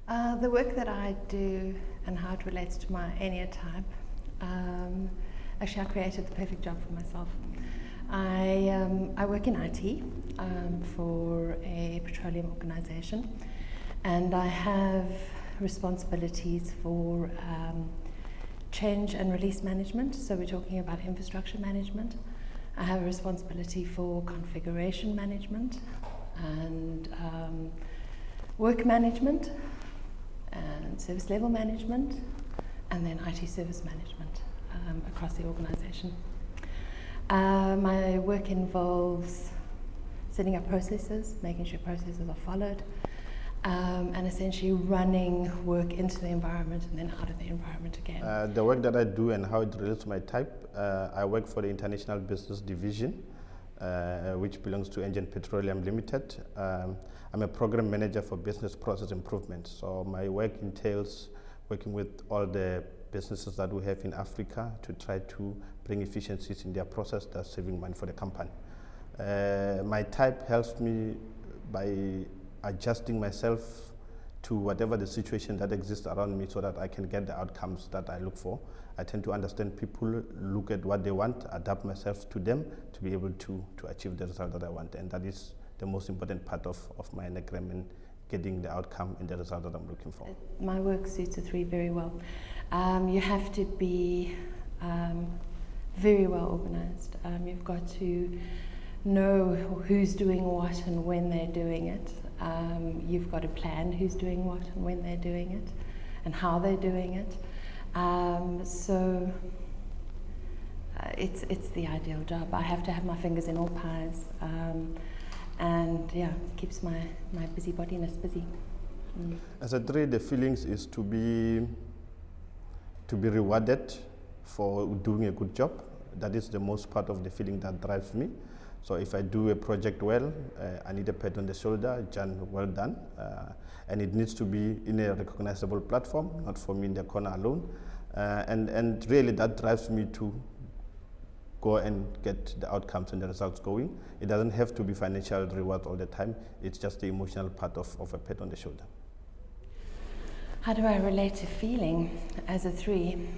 The work that I do and how it relates to my type, actually I created the perfect job for myself. I work in IT for a petroleum organization, and I have responsibilities for change and release management, so we're talking about infrastructure management. I have a responsibility for configuration management and work management and service level management, and then IT service management across the organization. My work involves setting up processes, making sure processes are followed, and essentially running work into the environment and then out of the environment again. The work that I do and how it relates to my type, I work for the International Business Division, which belongs to Engen Petroleum Limited. I'm a program manager for business process improvement. So my work entails working with all the businesses that we have in Africa to try to bring efficiencies in their process that's saving money for the company. My type helps me by adjusting myself to whatever the situation that exists around me so that I can get the outcomes that I look for. I tend to understand people, look at what they want, adapt myself to them to be able to achieve the result that I want. And that is the most important part of my Enneagram and getting the outcome and the result that I'm looking for. My work suits a 3 very well. You have to be very well organized. You've got to know who's doing what and when they're doing it. You've got to plan who's doing what and when they're doing it and how they're doing it. It's the ideal job. I have to have my fingers in all pies, and yeah, it keeps my busybodiness busy. As a 3, the feelings is to be rewarded for doing a good job. That is the most part of the feeling that drives me. So if I do a project well, I need a pat on the shoulder, John, well done. And it needs to be in a recognizable platform, not for me in the corner alone. And really that drives me to go and get the outcomes and the results going. It doesn't have to be financial reward all the time. It's just the emotional part of a pat on the shoulder. How do I relate to feeling as a 3?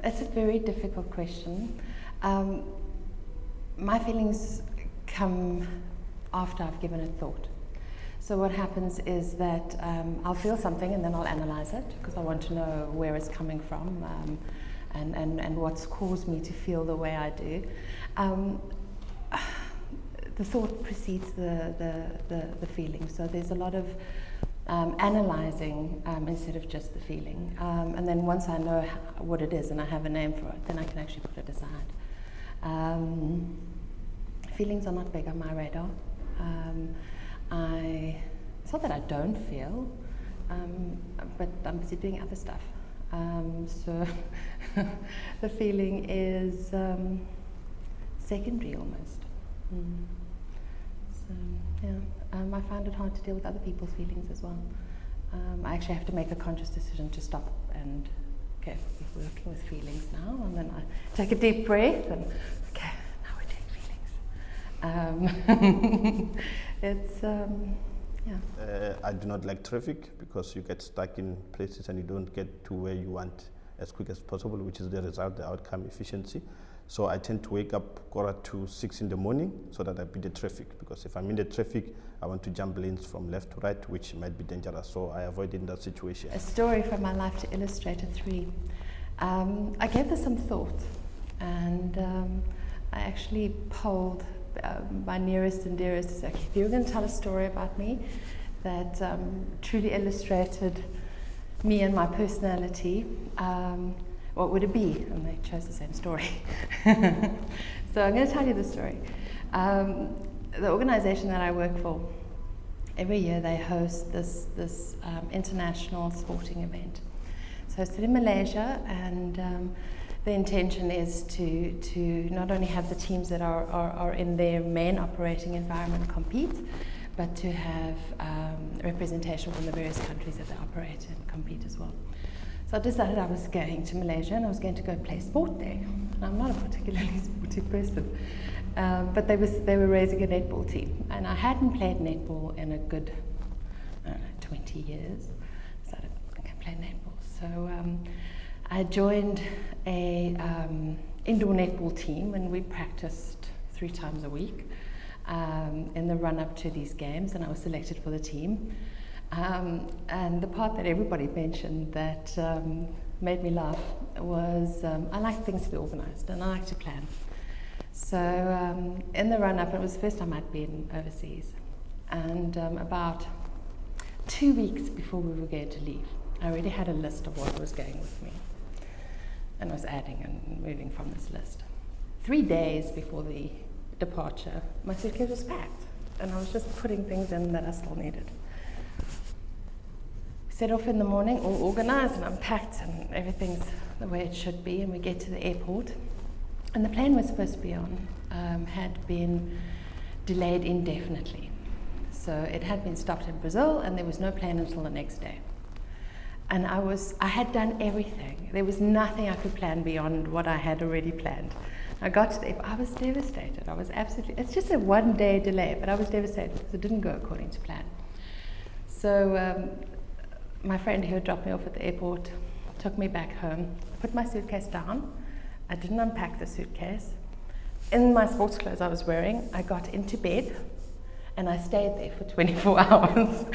It's a very difficult question. My feelings come after I've given it thought. So what happens is that I'll feel something and then I'll analyze it because I want to know where it's coming from and what's caused me to feel the way I do. The thought precedes the feeling, so there's a lot of analyzing instead of just the feeling. And then once I know what it is and I have a name for it, then I can actually put it aside. Feelings are not big on my radar. It's not that I don't feel, but I'm busy doing other stuff. So the feeling is secondary almost. So yeah, I find it hard to deal with other people's feelings as well. I actually have to make a conscious decision to stop and, okay, we're working with feelings now, and then I take a deep breath and, okay, now we're doing feelings. It's, yeah. I do not like traffic because you get stuck in places and you don't get to where you want as quick as possible, which is the result, the outcome, efficiency. So I tend to wake up 5:45 in the morning so that I beat the traffic, because if I'm in the traffic, I want to jump lanes from left to right, which might be dangerous, so I avoid in that situation. A story from my life to illustrate a 3. I gave this some thought, and I actually polled my nearest and dearest to say, okay, if you were going to tell a story about me that truly illustrated me and my personality, what would it be? And they chose the same story. So I'm going to tell you the story. The organization that I work for, every year they host this international sporting event. It's hosted in Malaysia, and the intention is to not only have the teams that are in their main operating environment compete, but to have representation from the various countries that they operate and compete as well. So I decided I was going to Malaysia and I was going to go play sport there. And I'm not a particularly sporty person, but they were raising a netball team, and I hadn't played netball in a good 20 years. So I can play netball. So I joined a indoor netball team, and we practiced 3 times a week in the run-up to these games, and I was selected for the team. And the part that everybody mentioned that made me laugh was I like things to be organised, and I like to plan. So in the run-up, it was the first time I'd been overseas, and about 2 weeks before we were going to leave, I already had a list of what was going with me, and I was adding and moving from this list. 3 days before the departure, my suitcase was packed, and I was just putting things in that I still needed. Set off in the morning, all organised and unpacked, and everything's the way it should be, and we get to the airport, and the plane we're supposed to be on had been delayed indefinitely. So it had been stopped in Brazil, and there was no plane until the next day. And I had done everything. There was nothing I could plan beyond what I had already planned. I got to the airport, I was devastated. I was absolutely, it's just a 1-day delay, but I was devastated because it didn't go according to plan. So my friend who had dropped me off at the airport took me back home, put my suitcase down. I didn't unpack the suitcase. In my sports clothes I was wearing, I got into bed, and I stayed there for 24 hours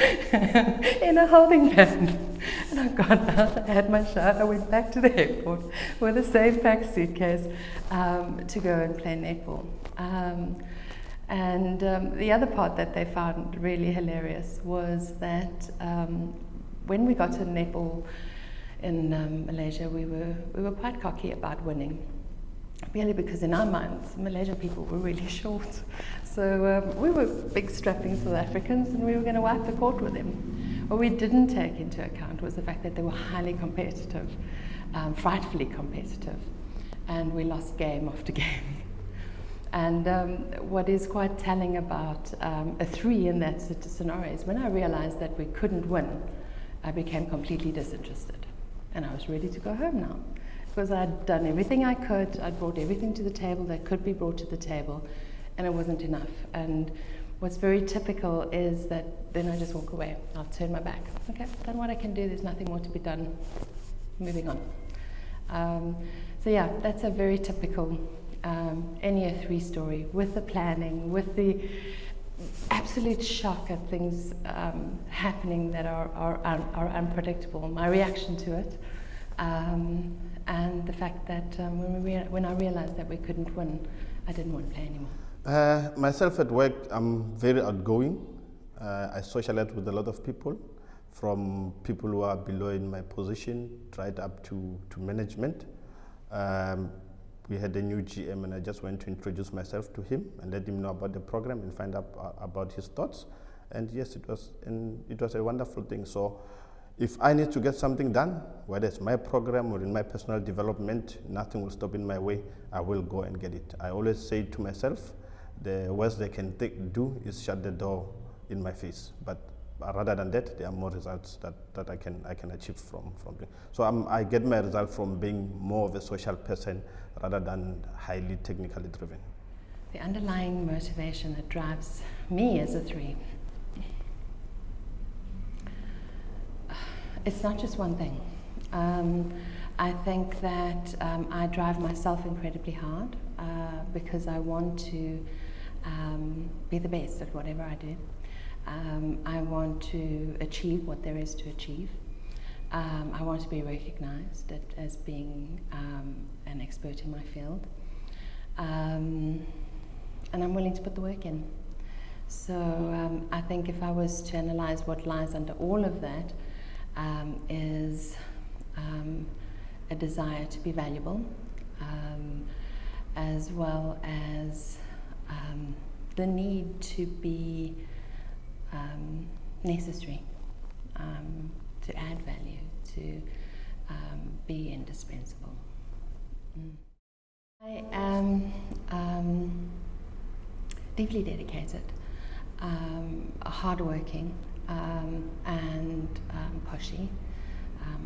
in a holding pattern. And I got out, I had my shower, I went back to the airport with the same packed suitcase to go and play netball. The other part that they found really hilarious was that when we got to netball in Malaysia, we were quite cocky about winning. Merely because in our minds, Malaysian people were really short. So we were big strapping South Africans, and we were going to wipe the court with them. What we didn't take into account was the fact that they were highly competitive, frightfully competitive, and we lost game after game. And what is quite telling about a 3 in that scenario is when I realized that we couldn't win, I became completely disinterested, and I was ready to go home now. Because I'd done everything I could, I'd brought everything to the table that could be brought to the table, and it wasn't enough. And what's very typical is that then I just walk away. I'll turn my back. Okay, done what I can do, there's nothing more to be done. Moving on. So yeah, that's a very typical NEO 3 story, with the planning, with the absolute shock at things happening that are unpredictable, my reaction to it. And the fact that when I realized that we couldn't win, I didn't want to play anymore. Myself at work, I'm very outgoing. I socialize with a lot of people, from people who are below in my position right up to management. We had a new GM, and I just went to introduce myself to him and let him know about the program and find out about his thoughts. And yes, it was a wonderful thing. So if I need to get something done, whether it's my program or in my personal development, nothing will stop in my way. I will go and get it. I always say to myself, the worst they can do is shut the door in my face. But rather than that, there are more results that I can achieve from it. So I get my result from being more of a social person rather than highly technically driven. The underlying motivation that drives me as a 3, it's not just one thing. I think that I drive myself incredibly hard because I want to be the best at whatever I do. I want to achieve what there is to achieve. I want to be recognized as being an expert in my field. And I'm willing to put the work in. So I think if I was to analyze what lies under all of that, is a desire to be valuable, as well as the need to be necessary, to add value, to be indispensable. I am deeply dedicated, hardworking, and pushy.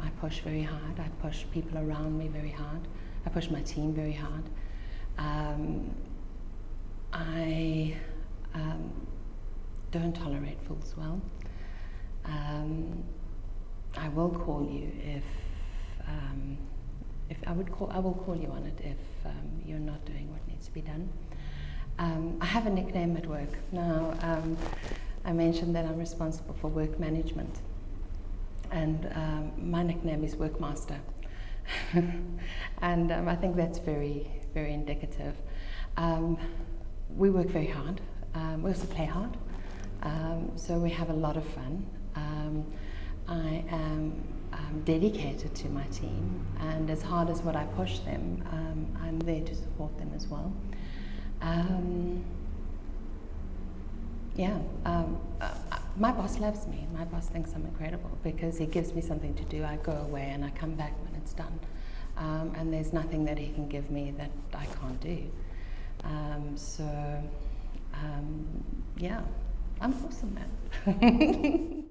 I push very hard. I push people around me very hard. I push my team very hard. I don't tolerate fools well. I will call you if I will call you on it if you're not doing what needs to be done. I have a nickname at work. Now, I mentioned that I'm responsible for work management, and my nickname is Workmaster. And I think that's very, very indicative. We work very hard. We also play hard. So we have a lot of fun. I am dedicated to my team, and as hard as what I push them, I'm there to support them as well. My boss loves me. My boss thinks I'm incredible because he gives me something to do. I go away and I come back when it's done. And there's nothing that he can give me that I can't do. I'm awesome, man.